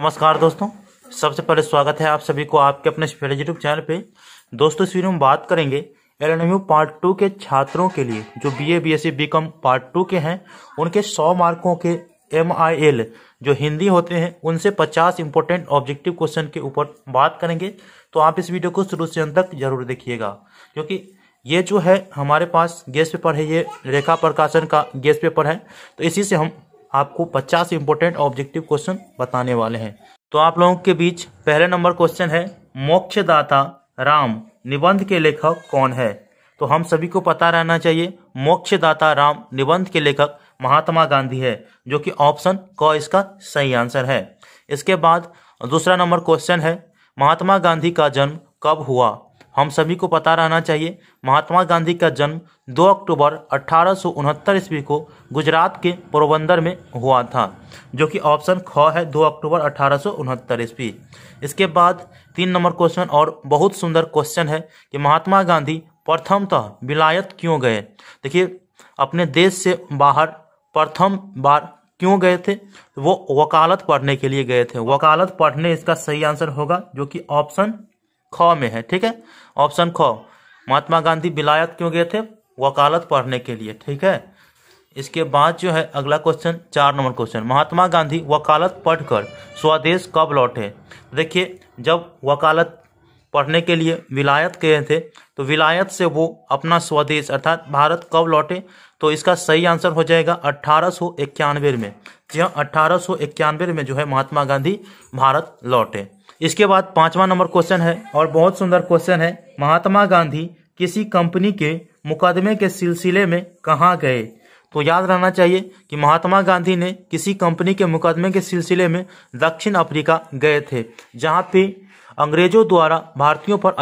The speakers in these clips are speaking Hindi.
नमस्कार दोस्तों, सबसे पहले स्वागत है आप सभी को आपके अपने फेवरेट यूट्यूब चैनल पे। दोस्तों, इस वीडियो में बात करेंगे एलएनएमयू पार्ट 2 के छात्रों के लिए जो बीए बीएससी बीकॉम पार्ट 2 के हैं, उनके 100 मार्कों के MIL जो हिंदी होते हैं उनसे 50 इंपॉर्टेंट ऑब्जेक्टिव क्वेश्चन के ऊपर बात करेंगे। तो आप इस वीडियो को शुरू से अंत तक जरूर देखिएगा, क्योंकि ये जो है हमारे पास गेस्ट पेपर है, ये रेखा प्रकाशन का गेस्ट पेपर है। तो इसी से हम आपको 50 इंपॉर्टेंट ऑब्जेक्टिव क्वेश्चन बताने वाले हैं। तो आप लोगों के बीच पहले नंबर क्वेश्चन है, मोक्षदाता राम निबंध के लेखक कौन है? तो हम सभी को पता रहना चाहिए, मोक्षदाता राम निबंध के लेखक महात्मा गांधी है, जो कि ऑप्शन क इसका सही आंसर है। इसके बाद दूसरा नंबर क्वेश्चन है, महात्मा गांधी का जन्म कब हुआ? हम सभी को पता रहना चाहिए, महात्मा गांधी का जन्म 2 अक्टूबर 1869 ईस्वी को गुजरात के पोरबंदर में हुआ था, जो कि ऑप्शन ख है, 2 अक्टूबर 1869 ईस्वी। इसके बाद 3 नंबर क्वेश्चन और बहुत सुंदर क्वेश्चन है कि महात्मा गांधी प्रथमतः विलायत क्यों गए? देखिए, अपने देश से बाहर प्रथम बार क्यों गए थे? वो वकालत पढ़ने के लिए गए थे। वकालत पढ़ने इसका सही आंसर होगा, जो कि ऑप्शन ख में है। ठीक है, ऑप्शन ख, महात्मा गांधी विलायत क्यों गए थे? वकालत पढ़ने के लिए। ठीक है, इसके बाद जो है अगला question 4 number question, Mahatma Gandhi वकालत पढ़कर स्वदेश कब लौटे? देखिए, जब वकालत पढ़ने के लिए विलायत गए थे तो विलायत से वो अपना स्वदेश अर्थात भारत कब लौटे? तो इसका सही आंसर हो जाएगा 1891 में। जी हाँ, 1891 में जो है महात्मा गांधी भारत लौटे। इसके बाद 5वां नंबर क्वेश्चन है और बहुत सुंदर क्वेश्चन है, महात्मा गांधी किसी कंपनी के मुकदमे के सिलसिले में कहाँ गए? तो याद रहना चाहिए कि महात्मा गांधी ने किसी कंपनी के मुकदमे के सिलसिले में दक्षिण अफ्रीका गए थे, जहाँ पे अंग्रेजों द्वारा भारतीयों पर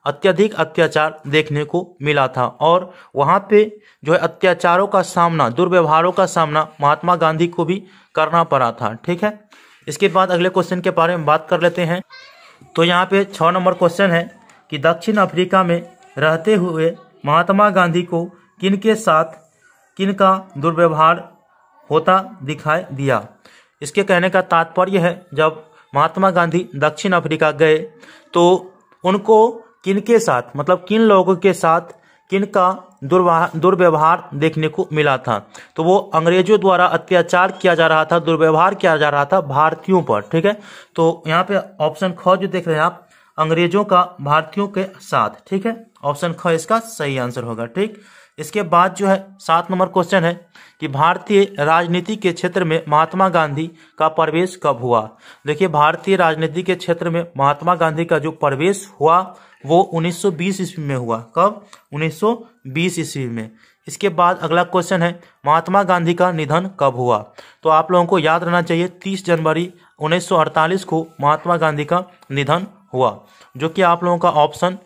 अत्यधिक अत्याचार देखने को मिला था, और वहाँ पे जो है अत्याचारों का सामना, दुर्व्यवहारों का सामना महात्मा गांधी को भी करना पड़ा था। ठीक है, इसके बाद अगले क्वेश्चन के बारे में बात कर लेते हैं। तो यहाँ पे 6 नंबर क्वेश्चन है कि दक्षिण अफ्रीका में रहते हुए महात्मा गांधी को किनके साथ किनका दुर्व्यवहार होता दिखाई दिया? इसके कहने का तात्पर्य है, जब महात्मा गांधी दक्षिण अफ्रीका गए तो उनको किनके साथ, मतलब किन लोगों के साथ किनका दुर्व्यवहार देखने को मिला था? तो वो अंग्रेजों द्वारा अत्याचार किया जा रहा था, दुर्व्यवहार किया जा रहा था भारतीयों पर। ठीक है, तो यहाँ पे ऑप्शन ख जो देख रहे हैं आप, अंग्रेजों का भारतीयों के साथ। ठीक है, ऑप्शन ख इसका सही आंसर होगा। ठीक, इसके बाद जो है 7 नंबर क्वेश्चन है कि भारतीय राजनीति के क्षेत्र में महात्मा गांधी का प्रवेश कब हुआ? देखिए, भारतीय राजनीति के क्षेत्र में महात्मा गांधी का जो प्रवेश हुआ वो 1920 ईस्वी में हुआ। कब? 1920 ईस्वी में। इसके बाद अगला क्वेश्चन है, महात्मा गांधी का निधन कब हुआ? तो आप लोगों को याद रहना चाहिए, 30 जनवरी 1948 को महात्मा गांधी का निधन हुआ, जो कि आप लोगों का ऑप्शन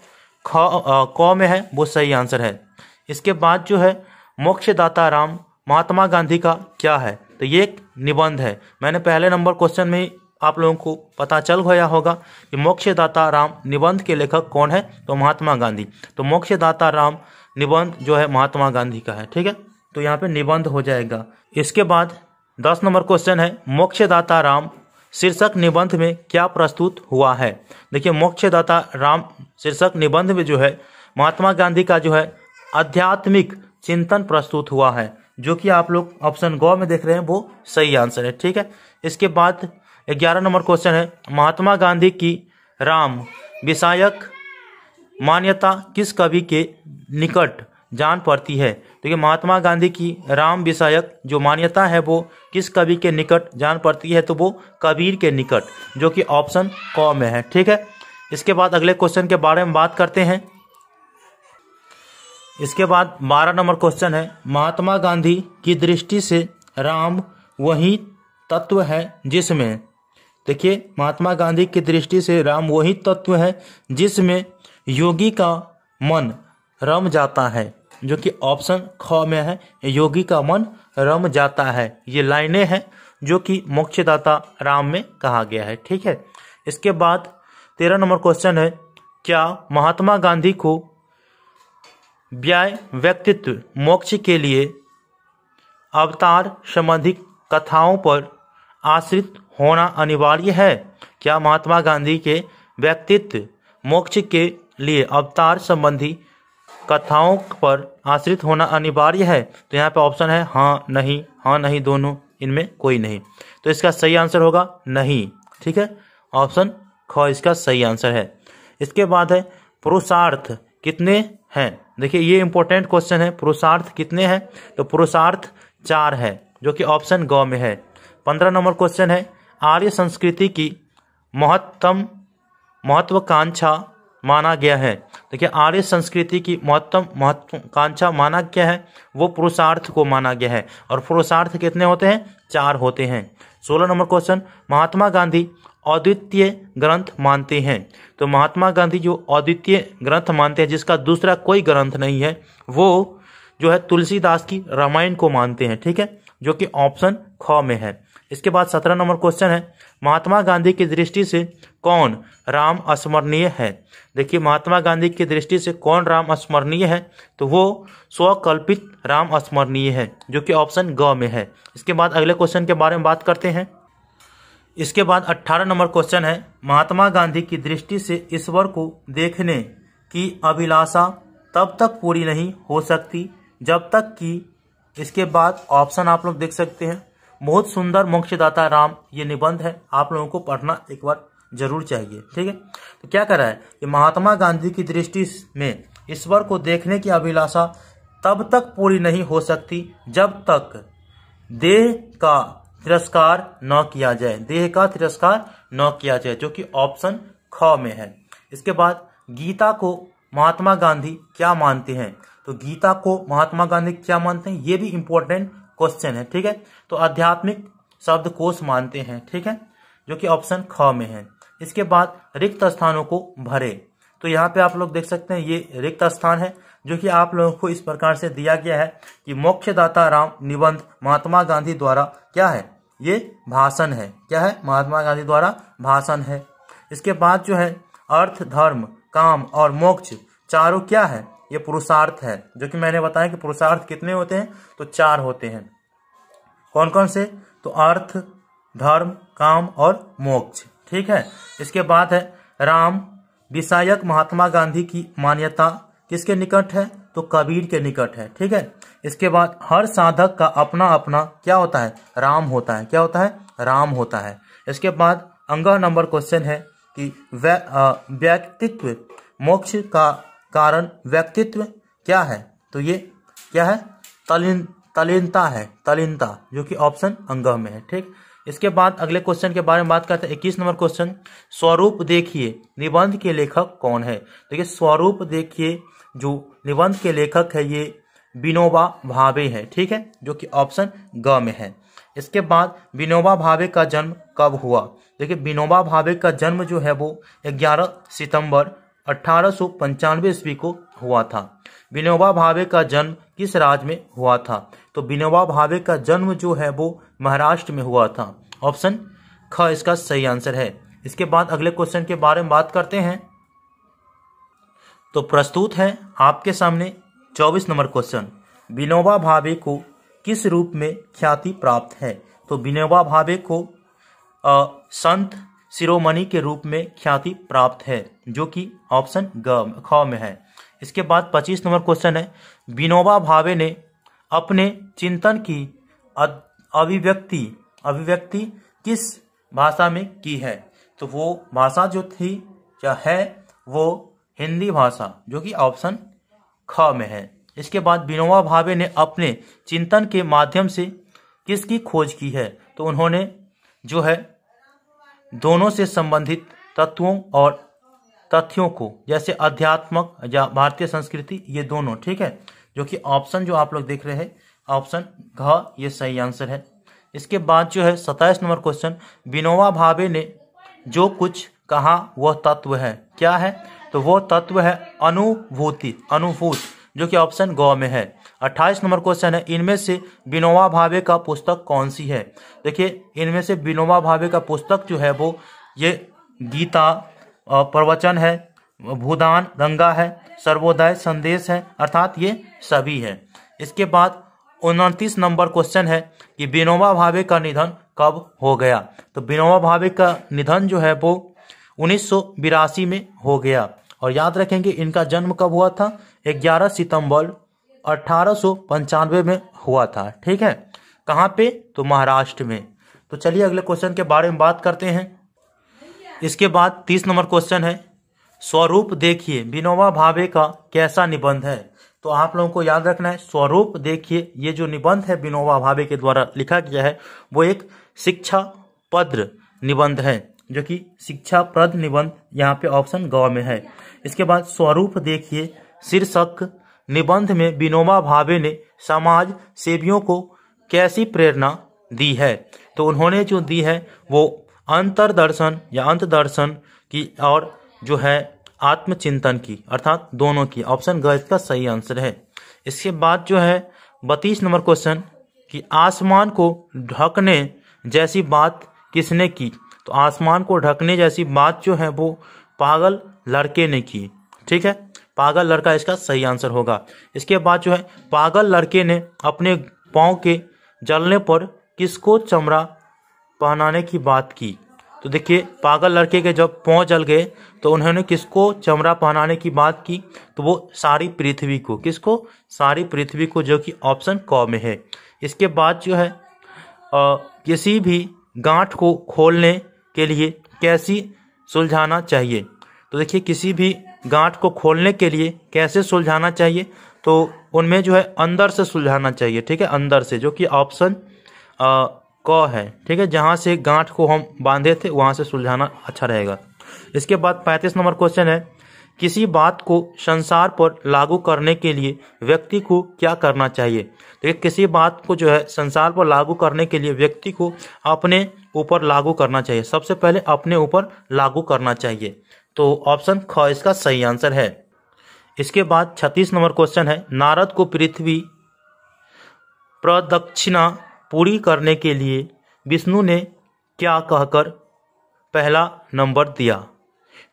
क में है, वो सही आंसर है। इसके बाद जो है, मोक्षदाता राम महात्मा गांधी का क्या है? तो ये एक निबंध है। मैंने पहले नंबर क्वेश्चन में आप लोगों को पता चल गया होगा कि मोक्षदाता राम निबंध के लेखक कौन है? तो महात्मा गांधी। तो मोक्षदाता राम निबंध जो है महात्मा गांधी का है। ठीक है, तो यहाँ पे निबंध हो जाएगा। इसके बाद 10 नंबर क्वेश्चन है, मोक्षदाता राम शीर्षक निबंध में क्या प्रस्तुत हुआ है? देखिए, मोक्षदाता राम शीर्षक निबंध में जो है महात्मा गांधी का जो है आध्यात्मिक चिंतन प्रस्तुत हुआ है, जो कि आप लोग ऑप्शन ग में देख रहे हैं, वो सही आंसर है। ठीक है, इसके बाद 11 नंबर क्वेश्चन है, महात्मा गांधी की राम विषयक मान्यता किस कवि के निकट जान पड़ती है? देखिए, महात्मा गांधी की राम विषयक जो मान्यता है वो किस कवि के निकट जान पड़ती है? तो वो कबीर के निकट, जो कि ऑप्शन क में है। ठीक है, इसके बाद अगले क्वेश्चन के बारे में बात करते हैं। इसके बाद 12 नंबर क्वेश्चन है, महात्मा गांधी की दृष्टि से राम वही तत्व है जिसमें, देखिए, महात्मा गांधी की दृष्टि से राम वही तत्व है जिसमें योगी का मन रम जाता है, जो कि ऑप्शन ख में है, योगी का मन रम जाता है। ये लाइनें हैं जो कि मोक्षदाता राम में कहा गया है। ठीक है, इसके बाद 13 नंबर क्वेश्चन है, क्या महात्मा गांधी को व्यय व्यक्तित्व मोक्ष के लिए अवतार संबंधी कथाओं पर आश्रित होना अनिवार्य है? क्या महात्मा गांधी के व्यक्तित्व मोक्ष के लिए अवतार संबंधी कथाओं पर आश्रित होना अनिवार्य है? तो यहाँ पे ऑप्शन है हाँ नहीं दोनों, इनमें कोई नहीं। तो इसका सही आंसर होगा नहीं। ठीक है, ऑप्शन ख इसका सही आंसर है। इसके बाद है पुरुषार्थ कितने हैं? देखिए ये इंपॉर्टेंट क्वेश्चन है, पुरुषार्थ कितने हैं? तो पुरुषार्थ 4 है, जो कि ऑप्शन ग में है। 15 नंबर क्वेश्चन है आर्य संस्कृति की महत्वाकांक्षा माना गया है। देखिए आर्य संस्कृति की महत्वाकांक्षा माना गया है, वो पुरुषार्थ को माना गया है। और पुरुषार्थ कितने होते हैं? 4 होते हैं। 16 नंबर क्वेश्चन महात्मा गांधी अद्वितीय ग्रंथ मानते हैं। तो महात्मा गांधी जो अद्वितीय ग्रंथ मानते हैं, जिसका दूसरा कोई ग्रंथ नहीं है, वो जो है तुलसीदास की रामायण को मानते हैं। ठीक है, जो कि ऑप्शन ख में है। इसके बाद 17 नंबर क्वेश्चन है महात्मा गांधी की दृष्टि से कौन राम स्मरणीय है? देखिए महात्मा गांधी की दृष्टि से कौन राम स्मरणीय है? तो वो स्वकल्पित राम स्मरणीय है, जो कि ऑप्शन ग में है। इसके बाद अगले क्वेश्चन के बारे में बात करते हैं। इसके बाद 18 नंबर क्वेश्चन है महात्मा गांधी की दृष्टि से ईश्वर को देखने की अभिलाषा तब तक पूरी नहीं हो सकती जब तक कि, इसके बाद ऑप्शन आप लोग देख सकते हैं। बहुत सुंदर मोक्षदाता राम, ये निबंध है, आप लोगों को पढ़ना एक बार जरूर चाहिए। ठीक है, तो क्या कर रहा है कि महात्मा गांधी की दृष्टि में ईश्वर को देखने की अभिलाषा तब तक पूरी नहीं हो सकती जब तक देह का तिरस्कार न किया जाए, देह का तिरस्कार न किया जाए, जो कि ऑप्शन ख में है। इसके बाद गीता को महात्मा गांधी क्या मानते हैं? तो गीता को महात्मा गांधी क्या मानते हैं, ये भी इंपॉर्टेंट क्वेश्चन है। ठीक है, तो आध्यात्मिक शब्दकोश मानते हैं। ठीक है, जो कि ऑप्शन ख में है। इसके बाद रिक्त स्थानों को भरे, तो यहाँ पे आप लोग देख सकते हैं ये रिक्त स्थान है, जो कि आप लोगों को इस प्रकार से दिया गया है कि मोक्षदाता राम निबंध महात्मा गांधी द्वारा क्या है, ये भाषण है। क्या है? महात्मा गांधी द्वारा भाषण है। इसके बाद जो है अर्थ, धर्म, काम और मोक्ष चारों क्या है? ये पुरुषार्थ है, जो कि मैंने बताया कि पुरुषार्थ कितने होते हैं? तो 4 होते हैं। कौन कौन से? तो अर्थ, धर्म, काम और मोक्ष। ठीक है, इसके बाद है राम विषयक महात्मा गांधी की मान्यता किसके निकट है? तो कबीर के निकट है। ठीक है, इसके बाद हर साधक का अपना अपना क्या होता है? राम होता है। क्या होता है? राम होता है। इसके बाद 11 नंबर क्वेश्चन है कि व्यक्तित्व मोक्ष का कारण व्यक्तित्व क्या है? तो ये क्या है? तलीनता है, तलीनता, जो कि ऑप्शन अंग में है। ठीक, इसके बाद अगले क्वेश्चन के बारे में बात करते हैं। 21 नंबर क्वेश्चन स्वरूप देखिए निबंध के लेखक कौन है? देखिए स्वरूप देखिए जो निबंध के लेखक है ये विनोबा भावे है। ठीक है, जो कि ऑप्शन ग में है। इसके बाद विनोबा भावे का जन्म कब हुआ? देखिए विनोबा भावे का जन्म जो है वो 11 सितंबर 1895 ईस्वी को हुआ था। विनोबा भावे का जन्म किस राज्य में हुआ था? तो विनोबा भावे का जन्म जो है वो महाराष्ट्र में हुआ था। ऑप्शन ख इसका सही आंसर है। इसके बाद अगले क्वेश्चन के बारे में बात करते हैं। तो प्रस्तुत है आपके सामने 24 नंबर क्वेश्चन, विनोबा भावे को किस रूप में ख्याति प्राप्त है? तो विनोबा भावे को संत शिरोमणि के रूप में ख्याति प्राप्त है, जो कि ऑप्शन ख में है। इसके बाद 25 नंबर क्वेश्चन है विनोबा भावे ने अपने चिंतन की अभिव्यक्ति किस भाषा में की है? तो वो भाषा जो थी क्या है? वो हिंदी भाषा, जो कि ऑप्शन ख में है। इसके बाद विनोबा भावे ने अपने चिंतन के माध्यम से किसकी खोज की है? तो उन्होंने जो है दोनों से संबंधित तत्वों और तथ्यों को, जैसे अध्यात्मक या भारतीय संस्कृति, ये दोनों। ठीक है, जो कि ऑप्शन जो आप लोग देख रहे हैं ऑप्शन घ ये सही आंसर है। इसके बाद जो है 27 नंबर क्वेश्चन, विनोबा भावे ने जो कुछ कहा वह तत्व है, क्या है? तो वो तत्व है अनुभूत, जो कि ऑप्शन ग में है। 28 नंबर क्वेश्चन है इनमें से विनोबा भावे का पुस्तक कौन सी है? देखिए इनमें से विनोबा भावे का पुस्तक जो है वो ये गीता, प्रवचन है, भूदान गंगा है, सर्वोदय संदेश है, अर्थात ये सभी है। इसके बाद 29 नंबर क्वेश्चन है कि विनोबा भावे का निधन कब हो गया। तो विनोबा भावे का निधन जो है वो 1982 में हो गया। और याद रखेंगे इनका जन्म कब हुआ था, 11 सितंबर 1895 में हुआ था। ठीक है, कहाँ पे, तो महाराष्ट्र में। तो चलिए अगले क्वेश्चन के बारे में बात करते हैं। इसके बाद 30 नंबर क्वेश्चन है, स्वरूप देखिए विनोबा भावे का कैसा निबंध है। तो आप लोगों को याद रखना है, स्वरूप देखिए ये जो निबंध है विनोबा भावे के द्वारा लिखा गया है वो एक शिक्षाप्रद निबंध है, जो कि शिक्षाप्रद निबंध यहाँ पे ऑप्शन ग में है। इसके बाद स्वरूप देखिए शीर्षक निबंध में विनोबा भावे ने समाज सेवियों को कैसी प्रेरणा दी है। तो उन्होंने जो दी है वो अंतर्दर्शन या अंतदर्शन की और जो है आत्मचिंतन की, अर्थात दोनों की। ऑप्शन ग इसका सही आंसर है। इसके बाद जो है 32 नंबर क्वेश्चन कि आसमान को ढकने जैसी बात किसने की। तो आसमान को ढकने जैसी बात जो है वो पागल लड़के ने की। ठीक है, पागल लड़का इसका सही आंसर होगा। इसके बाद जो है पागल लड़के ने अपने पाँव के जलने पर किसको चमड़ा पहनाने की बात की। तो देखिए पागल लड़के के जब पाँव जल गए तो उन्होंने किसको चमड़ा पहनाने की बात की, तो वो सारी पृथ्वी को, किसको, सारी पृथ्वी को, जो कि ऑप्शन क में है। इसके बाद जो है किसी भी गांठ को खोलने के लिए कैसी सुलझाना चाहिए। तो देखिए किसी भी गांठ को खोलने के लिए कैसे सुलझाना चाहिए, तो उनमें जो है अंदर से सुलझाना चाहिए। ठीक है, अंदर से, जो कि ऑप्शन क है। ठीक है, जहां से गांठ को हम बांधे थे वहां से सुलझाना अच्छा रहेगा। इसके बाद 35 नंबर क्वेश्चन है, किसी बात को संसार पर लागू करने के लिए व्यक्ति को क्या करना चाहिए। देखिए किसी बात को जो है संसार पर लागू करने के लिए व्यक्ति को अपने ऊपर लागू करना चाहिए। सबसे पहले अपने ऊपर लागू करना चाहिए। तो ऑप्शन ख इसका सही आंसर है। इसके बाद 36 नंबर क्वेश्चन है, नारद को पृथ्वी प्रदक्षिणा पूरी करने के लिए विष्णु ने क्या कहकर पहला नंबर दिया।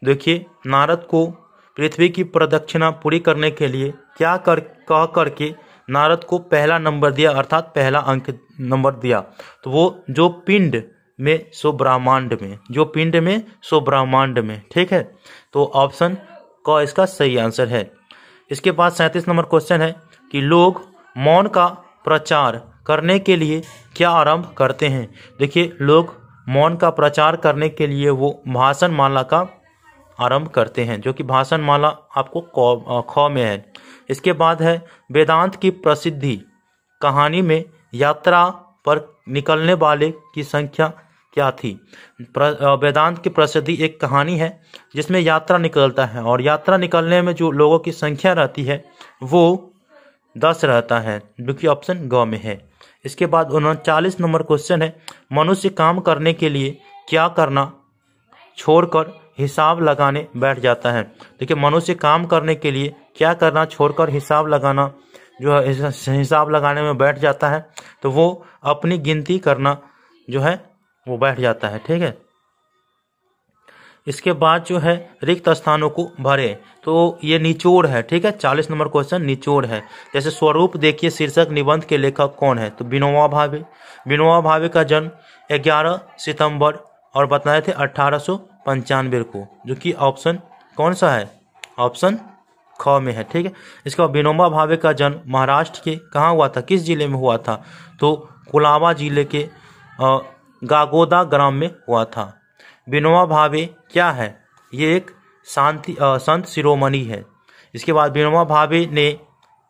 देखिए नारद को पृथ्वी की प्रदक्षिणा पूरी करने के लिए क्या कह करके नारद को पहला नंबर दिया, अर्थात पहला अंक नंबर दिया। तो वो जो पिंड में सो ब्रह्मांड में, जो पिंड में सो ब्रह्मांड में। ठीक है, तो ऑप्शन क इसका सही आंसर है। इसके बाद 37 नंबर क्वेश्चन है कि लोग मौन का प्रचार करने के लिए क्या आरंभ करते हैं। देखिए लोग मौन का प्रचार करने के लिए वो भाषण माला का आरंभ करते हैं, जो कि भाषण माला आपको ख में है। इसके बाद है वेदांत की प्रसिद्धि कहानी में यात्रा पर निकलने वाले की संख्या क्या थी। वेदांत की प्रसिद्धि एक कहानी है जिसमें यात्रा निकलता है, और यात्रा निकलने में जो लोगों की संख्या रहती है वो 10 रहता है, जो कि ऑप्शन ग में है। इसके बाद 39 नंबर क्वेश्चन है, मनुष्य काम करने के लिए क्या करना छोड़कर हिसाब लगाने बैठ जाता है। देखिए मनुष्य काम करने के लिए क्या करना छोड़कर हिसाब लगाना, जो है हिसाब लगाने में बैठ जाता है, तो वो अपनी गिनती करना जो है वो बैठ जाता है। ठीक है, इसके बाद जो है रिक्त स्थानों को भरे, तो ये निचोड़ है। ठीक है, 40 नंबर क्वेश्चन निचोड़ है। जैसे स्वरूप देखिए शीर्षक निबंध के लेखक कौन है, तो विनोबा भावे। विनोबा भावे का जन्म 11 सितंबर और बताए थे 1895 को, जो कि ऑप्शन कौन सा है, ऑप्शन ख में है। ठीक है, इसके बाद विनोबा भावे का जन्म महाराष्ट्र के कहाँ हुआ था, किस जिले में हुआ था, तो कुलाबा जिले के गागोदा ग्राम में हुआ था। विनोबा भावे क्या है, ये एक संत शिरोमणि है। इसके बाद विनोबा भावे ने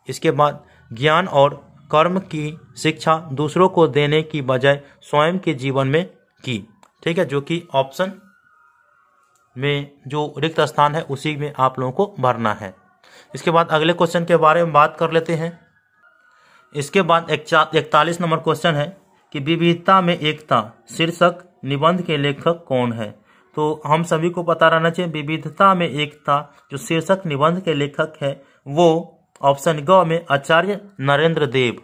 इसके बाद ज्ञान और कर्म की शिक्षा दूसरों को देने की बजाय स्वयं के जीवन में की। ठीक है, जो कि ऑप्शन में जो रिक्त स्थान है उसी में आप लोगों को भरना है। इसके बाद अगले क्वेश्चन के बारे में बात कर लेते हैं। इसके बाद 41 नंबर क्वेश्चन है कि विविधता में एकता शीर्षक निबंध के लेखक कौन है। तो हम सभी को पता रहना चाहिए विविधता में एकता जो शीर्षक निबंध के लेखक है वो ऑप्शन ग में आचार्य नरेंद्र देव।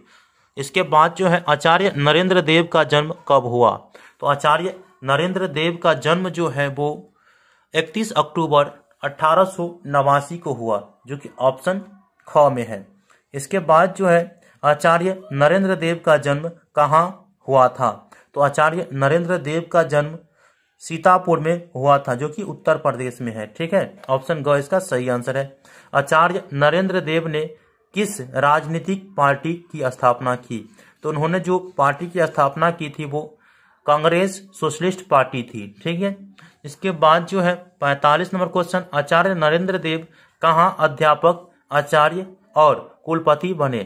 इसके बाद जो है आचार्य नरेंद्र देव का जन्म कब हुआ, तो आचार्य नरेंद्र देव का जन्म जो है वो 31 अक्टूबर 1889 को हुआ, जो कि ऑप्शन ख में है। इसके बाद जो है आचार्य नरेंद्र देव का जन्म कहाँ हुआ था? तो आचार्य नरेंद्र देव का जन्म सीतापुर में हुआ था, जो कि उत्तर प्रदेश में है। ठीक है, ऑप्शन ग इसका सही आंसर है। आचार्य नरेंद्र देव ने किस राजनीतिक पार्टी की स्थापना की? तो उन्होंने जो पार्टी की स्थापना की थी वो कांग्रेस सोशलिस्ट पार्टी थी। ठीक है, इसके बाद जो है 45 नंबर क्वेश्चन, आचार्य नरेंद्र देव कहाँ अध्यापक, आचार्य और कुलपति बने?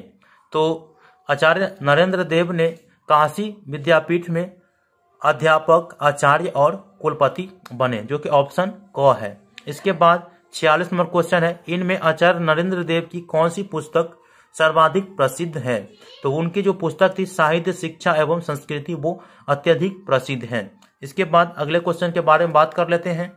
तो आचार्य नरेंद्र देव ने काशी विद्यापीठ में अध्यापक, आचार्य और कुलपति बने, जो कि ऑप्शन क है। इसके बाद 46 नंबर क्वेश्चन है, इनमें आचार्य नरेंद्र देव की कौन सी पुस्तक सर्वाधिक प्रसिद्ध है? तो उनकी जो पुस्तक थी साहित्य, शिक्षा एवं संस्कृति, वो अत्यधिक प्रसिद्ध है। इसके बाद अगले क्वेश्चन के बारे में बात कर लेते हैं।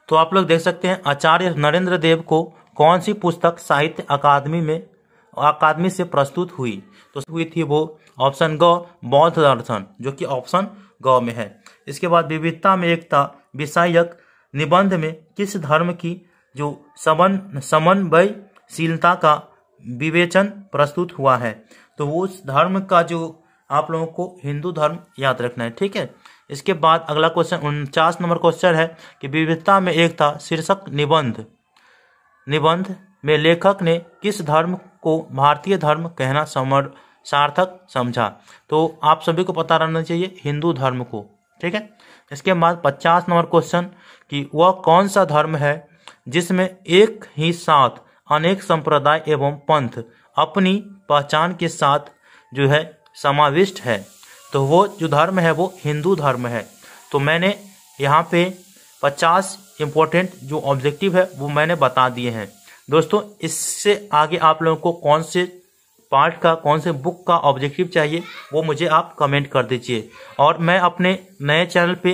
तो आप लोग देख सकते हैं आचार्य नरेंद्र देव को कौन सी पुस्तक साहित्य अकादमी से प्रस्तुत हुई? तो हुई थी वो ऑप्शन ग बौद्ध दर्शन, जो कि ऑप्शन ग में है। इसके बाद विविधता में एकता विषयक निबंध में किस धर्म की जो समन्वयशीलता का विवेचन प्रस्तुत हुआ है? तो वो उस धर्म का जो आप लोगों को हिंदू धर्म याद रखना है। ठीक है, इसके बाद अगला क्वेश्चन 49 नंबर क्वेश्चन है कि विविधता में एकता शीर्षक निबंध में लेखक ने किस धर्म को भारतीय धर्म कहना सार्थक समझा? तो आप सभी को पता रहना चाहिए हिंदू धर्म को। ठीक है, इसके बाद 50 नंबर क्वेश्चन कि वह कौन सा धर्म है जिसमें एक ही साथ अनेक संप्रदाय एवं पंथ अपनी पहचान के साथ जो है समाविष्ट है? तो वो जो धर्म है वो हिंदू धर्म है। तो मैंने यहाँ पे 50 इंपॉर्टेंट जो ऑब्जेक्टिव है वो मैंने बता दिए हैं। दोस्तों, इससे आगे आप लोगों को कौन से पार्ट का, कौन से बुक का ऑब्जेक्टिव चाहिए वो मुझे आप कमेंट कर दीजिए। और मैं अपने नए चैनल पे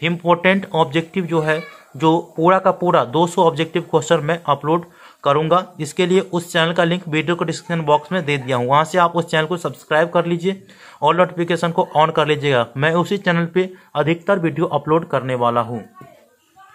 इम्पोर्टेंट ऑब्जेक्टिव जो है, जो पूरा का पूरा 200 ऑब्जेक्टिव क्वेश्चन मैं अपलोड करूंगा। इसके लिए उस चैनल का लिंक वीडियो को डिस्क्रिप्शन बॉक्स में दे दिया हूँ, वहां से आप उस चैनल को सब्सक्राइब कर लीजिए और नोटिफिकेशन को ऑन कर लीजिएगा। मैं उसी चैनल पे अधिकतर वीडियो अपलोड करने वाला हूँ।